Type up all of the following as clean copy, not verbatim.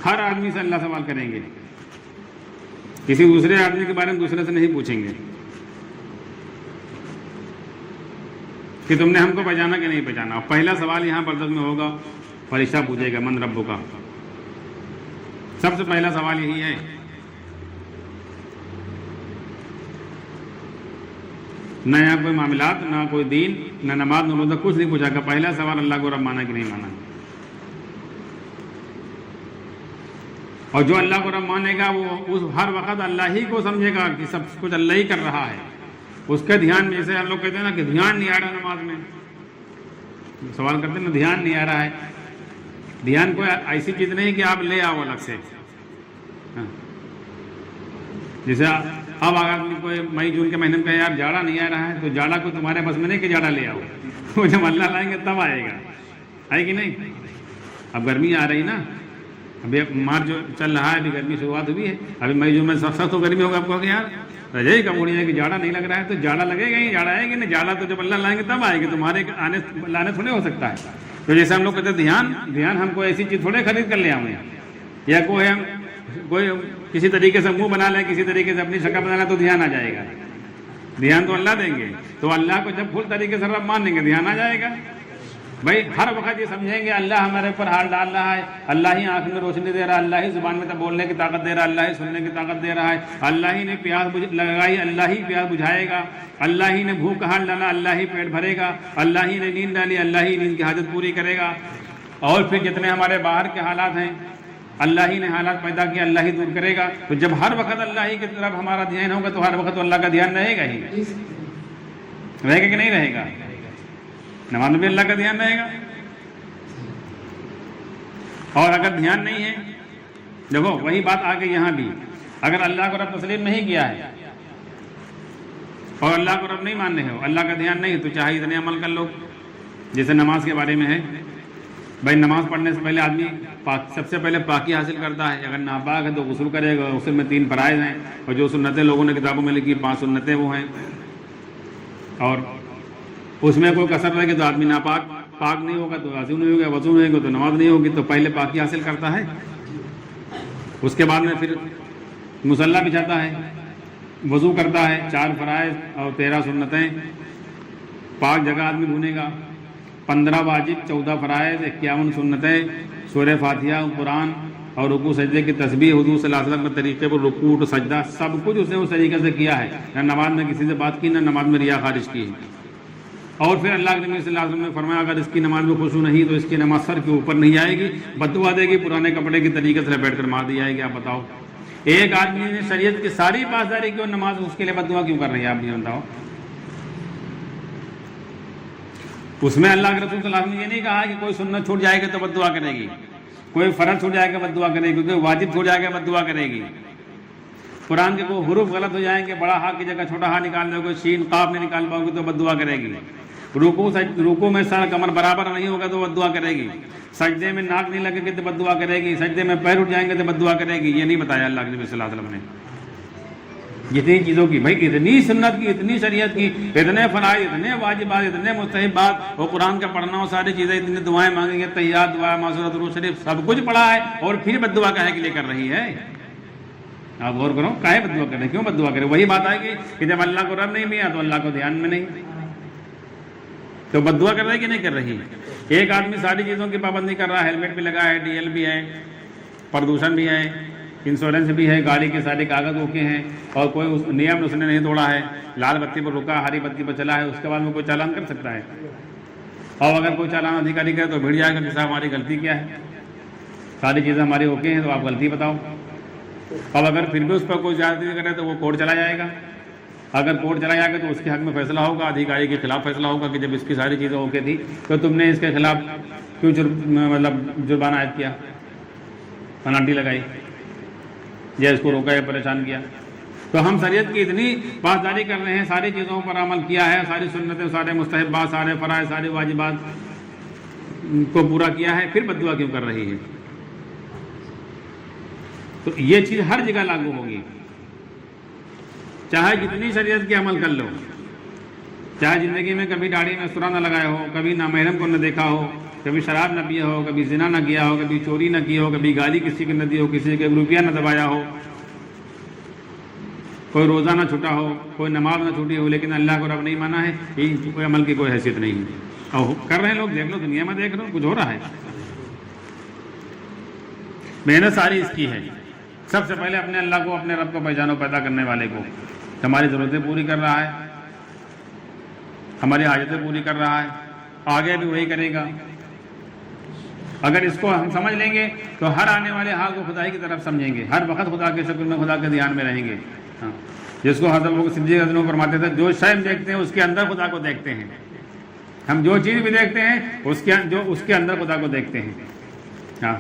ہر آدمی سے اللہ سوال کریں گے، کسی دوسرے آدمی کے بارے میں دوسرے سے نہیں پوچھیں گے کہ تم نے ہم کو پہچانا کہ نہیں پہچانا. اور پہلا سوال یہاں برزخ میں ہوگا، فرشتہ پوچھے گا من ربک کا. سب سے پہلا سوال یہی ہے. نہ یہاں کوئی معاملات، نہ کوئی دین، نہ نماز، نہ روزہ، کچھ نہیں پوچھا. کہ پہلا سوال اللہ کو رب مانا کہ نہیں مانا. اور جو اللہ کو رب مانے گا وہ اس ہر وقت اللہ ہی کو سمجھے گا کہ سب کچھ اللہ ہی کر رہا ہے. اس کے دھیان میں، جیسے ہم لوگ کہتے ہیں نا کہ دھیان نہیں آ رہا نماز میں، سوال کرتے ہیں نا دھیان نہیں آ رہا ہے. دھیان کوئی ایسی چیز نہیں کہ آپ لے آؤ الگ سے. جیسے اب آدمی کوئی مئی جون کے مہینے میں کہے یار جاڑا نہیں آ رہا ہے، تو جاڑا کو تمہارے بس میں نہیں کہ جاڑا لے آؤ. وہ جب اللہ لائیں گے تب آئے گا، ہے کہ نہیں. اب گرمی آ رہی نا، ابھی مارچ جو چل رہا ہے، ابھی گرمی شروعات ہوئی ہے. ابھی مئی جون میں سخت تو گرمی ہوگا. آپ کو کہ یار رجائی کب اڑی ہے کہ جاڑا نہیں لگ رہا ہے، تو جاڑا لگے گا ہی. جاڑا آئے گا نا، جاڑا تو جب اللہ لائیں گے تب آئے گا. تمہارے لانے تھوڑے ہو سکتا ہے. تو جیسے ہم لوگ کہتے ہیں دھیان ہم کو ایسی چیز تھوڑے خرید کر لے آؤں، یا کوئی کسی طریقے سے منہ بنا لیں، کسی طریقے سے اپنی شکل بنا لیں تو دھیان آ جائے گا. دھیان تو اللہ دیں گے. تو اللہ کو جب پھول طریقے سے رب مان لیں گے دھیان آ جائے گا. بھائی ہر وقت یہ سمجھیں گے اللہ ہمارے اوپر ہاتھ ڈال رہا ہے، اللہ ہی آنکھ میں روشنی دے رہا ہے، اللہ ہی زبان میں بولنے کی طاقت دے رہا ہے، اللہ ہی سننے کی طاقت دے رہا ہے، اللہ ہی نے پیاس لگائی، اللہ ہی پیاس بجھائے گا، اللہ ہی نے بھوک ہار ڈالا، اللہ ہی پیٹ بھرے گا، اللہ ہی نے نیند ڈالی، اللہ ہی نیند کی حاجت پوری کرے گا. اور پھر جتنے ہمارے باہر کے حالات ہیں اللہ ہی نے حالات پیدا کیا، اللہ ہی دور کرے گا. تو جب ہر وقت اللہ ہی کی طرف ہمارا دھیان ہوگا تو ہر وقت تو اللہ کا دھیان رہے گا ہی. رہے گا کہ نہیں رہے گا؟ نماز میں بھی اللہ کا دھیان رہے گا. اور اگر دھیان نہیں ہے، دیکھو وہی بات آ گئی یہاں بھی. اگر اللہ کو رب تسلیم نہیں کیا ہے اور اللہ کو رب نہیں مان رہے ہو، اللہ کا دھیان نہیں، تو چاہے اتنے عمل کر لو. جیسے نماز کے بارے میں ہے، بھائی نماز پڑھنے سے پہلے آدمی سب سے پہلے پاکی حاصل کرتا ہے. اگر ناپاک ہے تو غسل کرے گا. غسل میں 3 فرائض ہیں، اور جو سنتیں لوگوں نے کتابوں میں لکھی 5 سنتیں وہ ہیں. اور اس میں کوئی کسر رہے گی تو آدمی پاک نہیں ہوگا تو وضو نہیں ہوگا، وضو نہیں ہوگا تو نماز نہیں ہوگی. تو پہلے پاکی حاصل کرتا ہے، اس کے بعد میں پھر مصلی بچھاتا ہے، وضو کرتا ہے، 4 فرائض اور 13 سنتیں. پاک جگہ آدمی ڈھونڈے گا. 15 واجب، 14 فرائض، 51 سنتیں، سورہ فاتحہ، قرآن اور رکوع سجدے کی تسبیح، حضور صلی اللہ علیہ وسلم کے طریقے پر رکوع سجدہ، سب کچھ اس نے اس طریقے سے کیا ہے. نہ نماز میں کسی سے بات کی، نہ نماز میں ریا خارج کی. اور پھر اللہ کے نبی صلی اللہ علیہ وسلم نے فرمایا اگر اس کی نماز میں خشوع نہیں تو اس کی نماز سر کے اوپر نہیں آئے گی، بد دعا دے گی، پرانے کپڑے کی طریقے سے لپیٹ کر مار دی جائے گی. آپ بتاؤ ایک آدمی نے شریعت کی ساری پاسداری کی اور نماز اس کے لیے بد دعا کیوں کر رہی ہے؟ آپ یہ بتاؤ. اس میں اللہ کے رسول صلی اللہ علیہ وسلم نے یہ نہیں کہا کہ کوئی سنت چھوٹ جائے گا تو بد دعا کرے گی، کوئی فرض چھوٹ جائے گا بد دعا کرے گی، کوئی واجب چھوٹ جائے گا بد دعا کرے گی. قرآن کے کوئی حروف غلط ہو جائیں گے، بڑا ہا کی جگہ چھوٹا ہا نکال دو گے، شین قاف نہیں نکال پاؤ گے تو بد دعا کرے گی. رکوع میں سر کمر برابر نہیں ہوگا تو بد دعا کرے گی. سجدے میں ناک نہیں لگے گی تو بد دعا کرے گی. سجدے میں پیر اٹھ جائیں گے تو بد دعا کرے گی. یہ نہیں بتایا اللہ کے نبی صلی اللہ علیہ وسلم نے. جتنی چیزوں کی، بھائی اتنی سنت کی، اتنی شریعت کی، اتنے فرائض، اتنے واجبات، اتنے مستحبات، اور قرآن کا پڑھنا اور ساری چیزیں، اتنی دعائیں مانگیں گے، تحیات، دعا، معصورت، درود شریف، سب کچھ پڑھا ہے، اور پھر بد دعا کہے کے لیے کر رہی ہے. آپ غور کرو کاہے بد دعا کر رہے ہیں، کیوں بد دعا کرے؟ وہی بات آئے گی کہ جب اللہ کو رب نہیں ملا تو اللہ کو دھیان میں نہیں، تو بد دعا کر رہی ہے کہ نہیں کر رہی؟ ایک آدمی ساری چیزوں کی پابندی کر رہا ہے، ہیلمٹ بھی لگا ہے، ڈی ایل بھی ہے، پردوشن بھی ہے، انشورنس بھی ہے، گاڑی کے سارے کاغذ اوکے ہیں، اور کوئی اس نیم اس نے نہیں توڑا ہے، لال بتی پر رکا، ہری بتی پر چلا ہے، اس کے بعد میں کوئی چالان کر سکتا ہے؟ اور اگر کوئی چالان ادھیکاری کرے تو بھیڑ جائے گا کہ صاحب ہماری غلطی کیا ہے، ساری چیزیں ہماری اوکے ہیں تو آپ غلطی بتاؤ. اب اگر پھر بھی اس پر کوئی زیادتی کرے تو وہ کورٹ چلا جائے گا. اگر کورٹ چلا جائے گا تو اس کے حق میں فیصلہ ہوگا، ادھیکاری کے خلاف فیصلہ ہوگا کہ جب اس کی ساری چیزیں اوکے تھی تو تم نے اس کے خلاف کیوں جرمانہ عائد کیا، پنالٹی لگائی، یا اس کو روکا یا پریشان کیا. تو ہم شریعت کی اتنی پاسداری کر رہے ہیں، ساری چیزوں پر عمل کیا ہے، ساری سنتیں، سارے مستحبات، سارے فرائض، سارے واجبات کو پورا کیا ہے، پھر بد دعا کیوں کر رہی ہے؟ تو یہ چیز ہر جگہ لاگو ہوگی، چاہے جتنی شریعت کی عمل کر لو. چاہے زندگی میں کبھی داڑھی میں سرا نہ لگایا ہو، کبھی نامحرم کو نہ دیکھا ہو، کبھی شراب نہ پیا ہو، کبھی زنا نہ کیا ہو، کبھی چوری نہ کی ہو، کبھی گالی کسی کی نہ دی ہو، کسی کے روپیہ نہ دبایا ہو، کوئی روزہ نہ چھوٹا ہو، کوئی نماز نہ چھوٹی ہو، لیکن اللہ کو رب نہیں مانا ہے، یہ کوئی عمل کی کوئی حیثیت نہیں ہے۔ اور کر رہے ہیں لوگ، دیکھ لو دنیا میں، دیکھ لو کچھ ہو رہا ہے۔ محنت ساری اس کی ہے۔ سب سے پہلے اپنے اللہ کو، اپنے رب کو پہچانو، پیدا کرنے والے کو، ہماری ضرورتیں پوری کر رہا ہے، ہماری حاجتیں پوری کر رہا ہے، آگے بھی وہی کرے گا۔ اگر اس کو ہم سمجھ لیں گے تو ہر آنے والے حال کو خدائی کی طرف سمجھیں گے، ہر وقت خدا کے شکر میں، خدا کے دھیان میں رہیں گے۔ جس کو حضرت صدیق اکبر فرماتے تھے، جو شے دیکھتے ہیں اس کے اندر خدا کو دیکھتے ہیں۔ ہم جو چیز بھی دیکھتے ہیں اس کے اندر خدا کو دیکھتے ہیں۔ ہاں،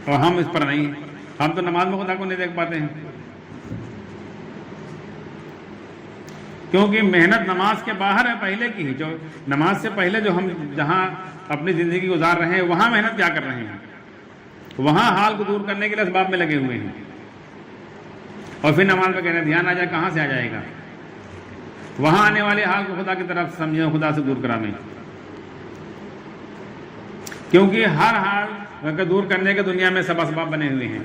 اور ہم اس پر نہیں، ہم تو نماز میں خدا کو نہیں دیکھ پاتے ہیں، کیونکہ محنت نماز کے باہر ہے، پہلے کی ہی، جو نماز سے پہلے جو ہم جہاں اپنی زندگی گزار رہے ہیں وہاں محنت کیا کر رہے ہیں، وہاں حال کو دور کرنے کے لیے اسباب میں لگے ہوئے ہیں، اور پھر نماز پہ کہنے دھیان آ جائے، کہاں سے آ جائے گا؟ وہاں آنے والے حال کو خدا کی طرف سمجھیں، خدا سے دور کراویں، کیونکہ ہر حال کو دور کرنے کے دنیا میں سب اسباب بنے ہوئے ہیں،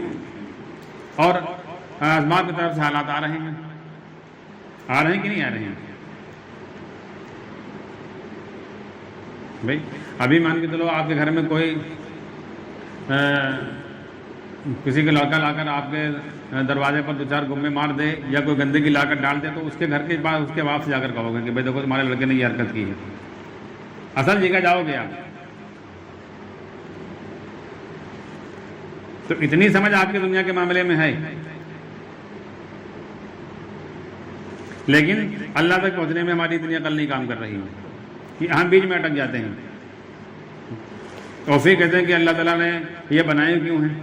اور اسباب کی طرف سے حالات آ رہے ہیں، آ رہے ہیں کہ نہیں آ رہے ہیں؟ بھائی ابھی مان کے چلو آپ کے گھر میں کوئی کسی کے لڑکا لا کر آپ کے دروازے پر دو چار گمے مار دے، یا کوئی گندگی لا کر ڈال دے، تو اس کے گھر کے بعد اس کے باپ سے جا کر کہو گے کہ بھائی دیکھو تمہارے لڑکے نے یہ حرکت کی ہے، اصل جگہ جاؤ گے آپ۔ تو اتنی سمجھ آپ کی دنیا کے معاملے میں ہے، لیکن اللہ تک پہنچنے میں ہماری اتنی عقل نہیں کام کر رہی ہے کہ ہم بیچ میں اٹک جاتے ہیں، اور پھر کہتے ہیں کہ اللہ تعالیٰ نے یہ بنائے کیوں ہیں،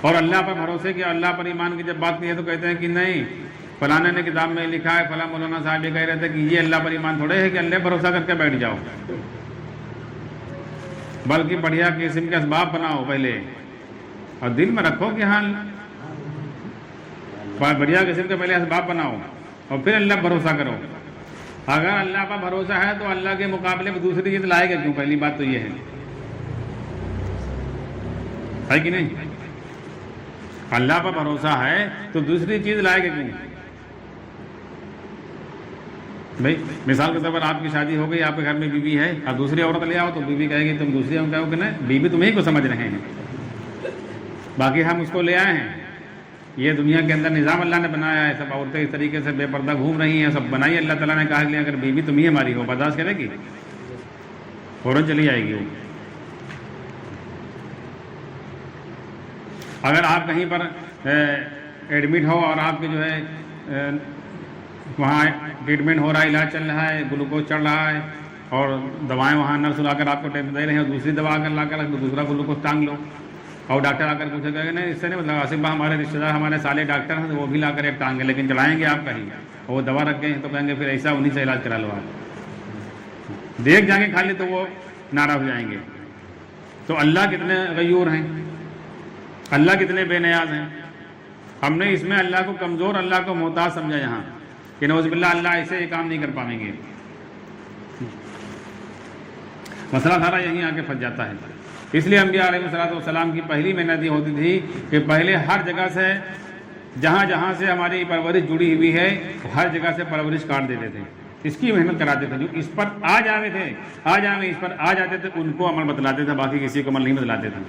اور اللہ پر بھروسے کیا، اللہ پر ایمان کی جب بات کی ہے تو کہتے ہیں کہ نہیں، فلانے نے کتاب میں لکھا ہے، فلاں مولانا صاحب یہ کہہ رہے تھے کہ یہ اللہ پر ایمان تھوڑے ہے کہ اللہ بھروسہ کر کے بیٹھ جاؤ، بلکہ بڑھیا قسم کے اسباب بناؤ پہلے، اور دل میں رکھو کہ ہاں بڑھیا قسم کے پہلے اسباب بناؤ، اور پھر اللہ پر بھروسہ کرو۔ اگر اللہ پر بھروسہ ہے تو اللہ کے مقابلے میں دوسری چیز لائے گا کیوں؟ پہلی بات تو یہ ہے کہ نہیں؟ اللہ پر بھروسہ ہے تو دوسری چیز لائے گا کیوں؟ بھائی مثال کے طور پر آپ کی شادی ہو گئی، آپ کے گھر میں بیوی ہے، اور دوسری عورت لے آؤ تو بیوی کہے گی تم دوسری عورت کہو کہ نہیں، بیوی تمہیں کو سمجھ رہے ہیں، باقی ہم اس کو لے آئے ہیں، یہ دنیا کے اندر نظام اللہ نے بنایا ہے، سب عورتیں اس طریقے سے بے پردہ گھوم رہی ہیں، سب بنائی اللہ تعالیٰ نے، کہا کہ اگر بیوی تم ہی ہماری ہو، برداشت کرے گی؟ فوراً چلی جائے گی وہ۔ اگر آپ کہیں پر ایڈمٹ ہو اور آپ کے جو ہے وہاں ٹریٹمنٹ ہو رہا ہے، علاج چل رہا ہے، گلوکوز چڑھ رہا ہے، اور دوائیں وہاں نرس لا کر آپ کو دے رہے ہیں، اور دوسری دوا اگر لا کر دوسرا گلوکوز ٹانگ لو، اور ڈاکٹر آ کر پوچھے گا نہیں، اس سے نہیں مطلب آصف بھائی ہمارے رشتے دار ہمارے سالے ڈاکٹر ہیں، وہ بھی لا کر ایک ٹانگ ہے، لیکن چلائیں گے آپ کہیں، اور وہ دوا رکھ گئے ہیں تو کہیں گے پھر ایسا انہیں سے علاج کرا لو، آپ دیکھ جائیں گے خالی تو وہ ناراض ہو جائیں گے۔ تو اللہ کتنے غیور ہیں، اللہ کتنے بے نیاز ہیں، ہم نے اس میں اللہ کو کمزور، اللہ کو محتاج سمجھا یہاں کہ نعوذ باللہ اللہ ایسے یہ کام نہیں کر پائیں گے۔ مسئلہ سارا یہیں آ کے پھنس جاتا ہے۔ اس لیے انبیاء علیہ الصلوۃ والسلام کی پہلی محنت یہ ہوتی تھی کہ پہلے ہر جگہ سے جہاں جہاں سے ہماری پرورش جڑی ہوئی ہے ہر جگہ سے پرورش کاٹ دیتے تھے، اس کی محنت کراتے تھے، جو اس پر آ جاتے تھے اس پر آ جاتے تھے ان کو عمل بتلاتے تھے، باقی کسی کو عمل نہیں بتلاتے تھے۔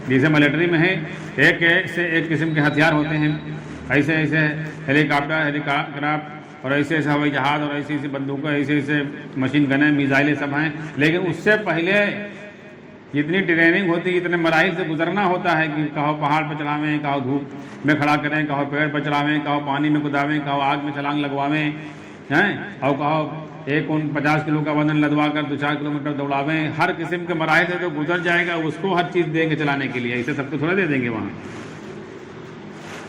جیسے ملٹری میں ہے ایک سے ایک قسم کے ہتھیار ہوتے ہیں، ایسے ایسے ہیلی کاپٹر اور ایسے ایسے ہوائی جہاز اور ایسی ایسی بندوقیں، ایسے ایسے مشین گنیں، میزائلیں سب ہیں، لیکن اس سے پہلے جتنی ٹریننگ ہوتی ہے، اتنے مراحل سے گزرنا ہوتا ہے کہ کہو پہاڑ پہ چڑھاویں، کہو دھوپ میں کھڑا کریں، کہو پیڑ پہ چڑھاویں، کہو پانی میں کوداویں، کہو آگ میں چھلانگ لگواویں، اور کہو 50 کلو کا وزن لدوا کر 2-4 کلومیٹر دوڑاویں، ہر قسم کے مراحل سے جو گزر جائے گا اس کو ہر چیز دیں گے چلانے کے لیے، اسے سب کو تھوڑا دے دیں گے وہاں۔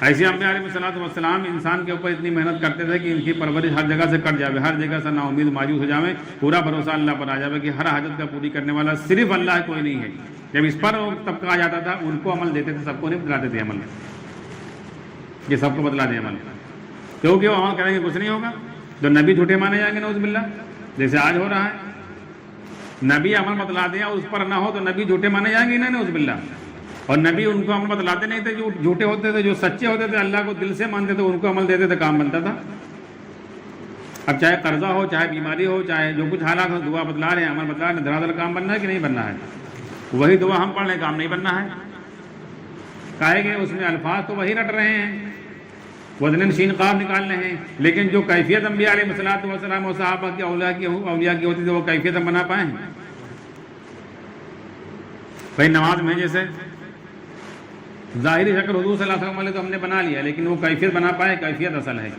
ایسے انبیاء علیہ الصلوۃ والسلام انسان کے اوپر اتنی محنت کرتے تھے کہ ان کی پرورش ہر جگہ سے کٹ جاوے، ہر جگہ سے نا امید مایوس ہو جاویں، پورا بھروسہ اللہ پر آ جاوے کہ ہر حاجت کا پوری کرنے والا صرف اللہ ہے، کوئی نہیں ہے۔ جب اس پر طبقہ آ جاتا تھا ان کو عمل دیتے تھے، سب کو نہیں بتلاتے تھے عمل، یہ سب کو بتلا دیں عمل، کیونکہ وہ عمل کریں گے کچھ نہیں ہوگا، تو نبی جھوٹے مانے جائیں گے نعوذ باللہ، جیسے آج ہو رہا ہے، نبی عمل بتلا دیں اور اس پر نہ ہو تو نبی جھوٹے مانے جائیں گے نا نعوذ باللہ، اور نبی ان کو عمل بتلاتے نہیں تھے، جو جھوٹے ہوتے تھے، جو سچے ہوتے تھے، اللہ کو دل سے مانتے تھے، ان کو عمل دیتے تھے، کام بنتا تھا۔ اب چاہے قرضہ ہو، چاہے بیماری ہو، چاہے جو کچھ حالات ہو، دعا بتلا رہے ہیں، عمل بتلا رہے ہیں، دھڑا دھڑ کام بننا ہے کہ نہیں بننا ہے؟ وہی دعا ہم پڑھ لیں، کام نہیں بننا ہے، کہے گے اس میں الفاظ تو وہی رٹ رہے ہیں، وزن شین قاف نکال رہے ہیں، لیکن جو کیفیت انبیاء علیہ الصلوۃ والسلام اور صحابہ کی اولیاء کی ہوتی تھی وہ کیفیت ہم بنا پائیں؟ بھائی نماز میں جیسے ظاہری شکل حضور صلی اللہ علیہ وسلم والے تو ہم نے بنا لیا، لیکن وہ کیفیت بنا پائے؟ کیفیت اصل ہے،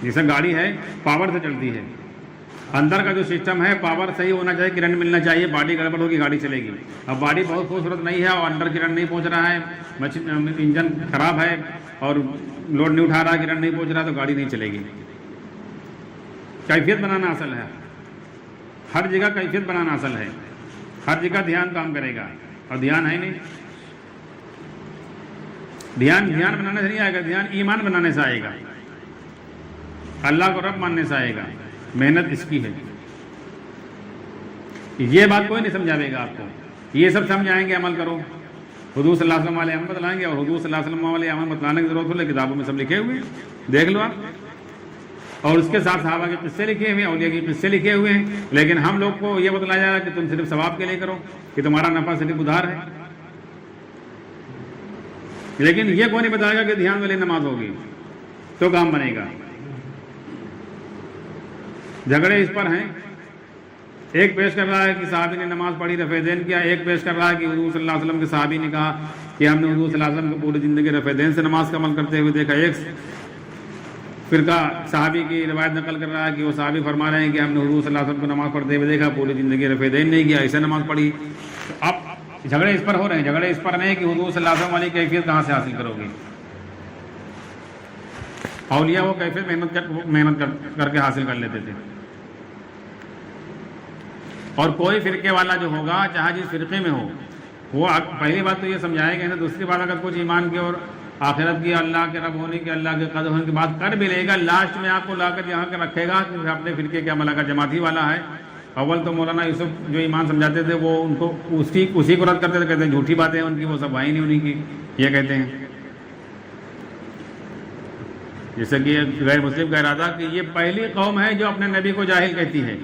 جیسے گاڑی ہے پاور سے چلتی ہے، اندر کا جو سسٹم ہے پاور صحیح ہونا چاہیے، کرنٹ ملنا چاہیے، باڈی گڑبڑ ہوگی گاڑی چلے گی۔ اب باڈی بہت خوبصورت نہیں ہے اور اندر کرنٹ نہیں پہنچ رہا ہے، انجن خراب ہے اور لوڈ نہیں اٹھا رہا، کرنٹ نہیں پہنچ رہا، تو گاڑی نہیں چلے گی۔ کیفیت بنانا اصل ہے، ہر جگہ کیفیت بنانا اصل ہے، ہر جگہ دھیان کام کرے گا، اور دھیان ہے نہیں، دھیان بنانے سے نہیں آئے گا، دھیان ایمان بنانے سے آئے گا، اللہ کو رب ماننے سے آئے گا، محنت اس کی ہے۔ یہ بات کوئی نہیں سمجھاوے گا آپ کو، یہ سب سمجھائیں گے عمل کرو، حضور صلی اللہ علیہ وسلم والے عمل بتلائیں گے، اور حضور صلی اللہ علیہ وسلم والے عمل بتلانے کی ضرورت ہو لے کتابوں میں سب لکھے ہوئے ہیں، دیکھ لو آپ، اور اس کے ساتھ صحابہ کے قصے لکھے ہوئے ہیں، اولیاء کے قصے لکھے ہوئے ہیں، لیکن ہم لوگ کو یہ بتلایا جا رہا ہے کہ تم صرف ثواب کے لیے کرو، کہ تمہارا نفع صرف ادھار ہے، لیکن یہ کوئی نہیں بتائے گا کہ دھیان والی نماز ہوگی تو کام بنے گا۔ جھگڑے اس پر ہیں، ایک پیش کر رہا ہے کہ صحابی نے نماز پڑھی رفع دین کیا، ایک پیش کر رہا ہے کہ حضور صلی اللہ علیہ وسلم کے صحابی نے کہا کہ ہم نے حضور صلی اللہ علیہ وسلم کو پوری زندگی رفع دین سے نماز کا عمل کرتے ہوئے دیکھا۔ ایک فرقہ صحابی کی روایت نقل کر رہا ہے کہ وہ صحابی فرما رہے ہیں کہ ہم نے حضور صلی اللہ علیہ وسلم کو نماز پڑھتے ہوئے دیکھا، پوری زندگی رفع دین نہیں کیا، ایسے نماز پڑھی۔ اب جھگڑے اس پر ہو رہے ہیں، جھگڑے اس پر نہیں کہ حضور صلی اللہ علیہ وسلم والی کیفیت کہاں سے حاصل کرو گے۔ اولیاء وہ کیفیت محنت کر کے حاصل کر لیتے تھے، اور کوئی فرقے والا جو ہوگا چاہے جس فرقے میں ہو، وہ پہلی بات تو یہ سمجھائے گا، دوسری بات اگر کچھ ایمان کی اور آخرت کی، اللہ کے رب ہونے کی، اللہ کے قدر ہونے کی بات کر بھی لے گا، لاسٹ میں آپ کو لا کر یہاں کے رکھے گا کہ اپنے فرقے کے عمل کا جماعتی والا ہے۔ اول تو مولانا یوسف جو ایمان سمجھاتے تھے وہ ان کو اسی کو رد کرتے تھے، کہتے ہیں جھوٹی باتیں ہیں ان کی، وہ سب آئی نہیں انہیں کی، یہ کہتے ہیں۔ جیسے کہ غیر مسلم کہہ رہا تھا کہ یہ پہلی قوم ہے جو اپنے نبی کو جاہل کہتی ہے،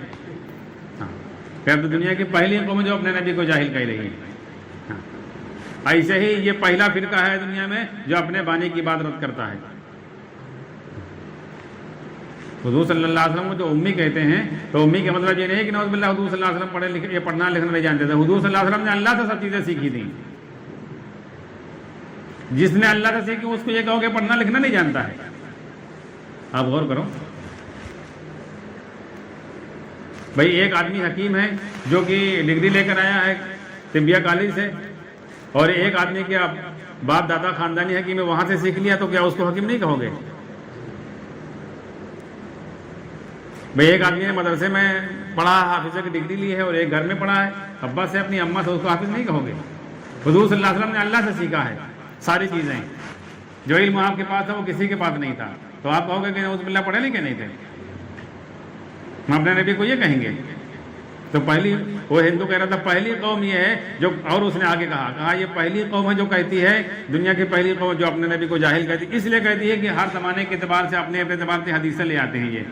پھر تو دنیا کی پہلی قوم جو اپنے نبی کو جاہل کہہ رہی ہے۔ ایسے ہی یہ پہلا فرقہ ہے دنیا میں جو اپنے بانی کی بات رد کرتا ہے۔ حضور صلی اللہ علیہ وسلم کو جو امی کہتے ہیں تو امی کا مطلب یہ نہیں ہے کہ نعوذ باللہ حضور صلی اللہ علیہ وسلم یہ پڑھنا لکھنا نہیں جانتے تھے، حضور صلی اللہ علیہ وسلم نے اللہ سے سب چیزیں سیکھی تھیں۔ جس نے اللہ سے سیکھی اس کو یہ کہو کہ پڑھنا لکھنا نہیں جانتا ہے، آپ غور کرو۔ بھائی ایک آدمی حکیم ہے جو کہ ڈگری لے کر آیا ہے طبیہ کالج سے، اور ایک آدمی کے باپ دادا خاندانی حکیم ہے وہاں سے سیکھ لیا، تو کیا اس کو حکیم نہیں کہو گے؟ بھائی ایک آدمی نے مدرسے میں پڑھا، حافظہ کی ڈگری لی ہے، اور ایک گھر میں پڑھا ہے ابا سے اپنی اماں سے، اس کو حافظ نہیں کہو گے؟ حضور صلی اللہ علیہ وسلم نے اللہ سے سیکھا ہے ساری چیزیں، جو علم آپ کے پاس تھا وہ کسی کے پاس نہیں تھا، تو آپ کہو گے کہ نعوذ باللہ پڑھے لکھے نہیں تھے؟ ہم اپنے نبی کو یہ کہیں گے؟ تو پہلی وہ ہندو کہہ رہا تھا پہلی قوم یہ ہے جو، اور اس نے آگے کہا یہ پہلی قوم ہے جو کہتی ہے، دنیا کی پہلی قوم جو اپنے نبی کو جاہل کہتی ہے، اس لیے کہتی ہے کہ ہر زمانے کے اعتبار سے اپنے اعتبار سے حدیثیں لے آتے ہیں، یہ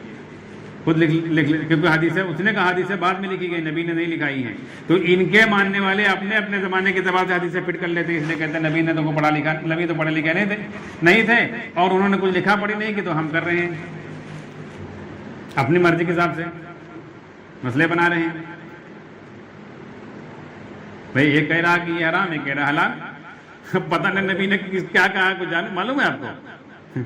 خود لکھ کیونکہ حدیثیں اس نے کہا حدیثیں بعد میں لکھی گئی، نبی نے نہیں لکھائی ہیں، تو ان کے ماننے والے اپنے زمانے کے اعتبار سے حدیثیں فٹ کر لیتے ہیں، اس لیے کہتے ہیں نبی نے تو پڑھا لکھا، نبی تو پڑھے لکھے نہیں تھے اور انہوں نے کچھ لکھا پڑھی نہیں کہ تو ہم کر رہے ہیں اپنی مرضی کے حساب سے مسئلے بنا رہے ہیں۔ بھائی یہ کہہ رہا کہ یہ حرام ہے، کہہ رہا حلال، پتہ نہیں نبی نے کیا کہا، کچھ معلوم ہے آپ کو؟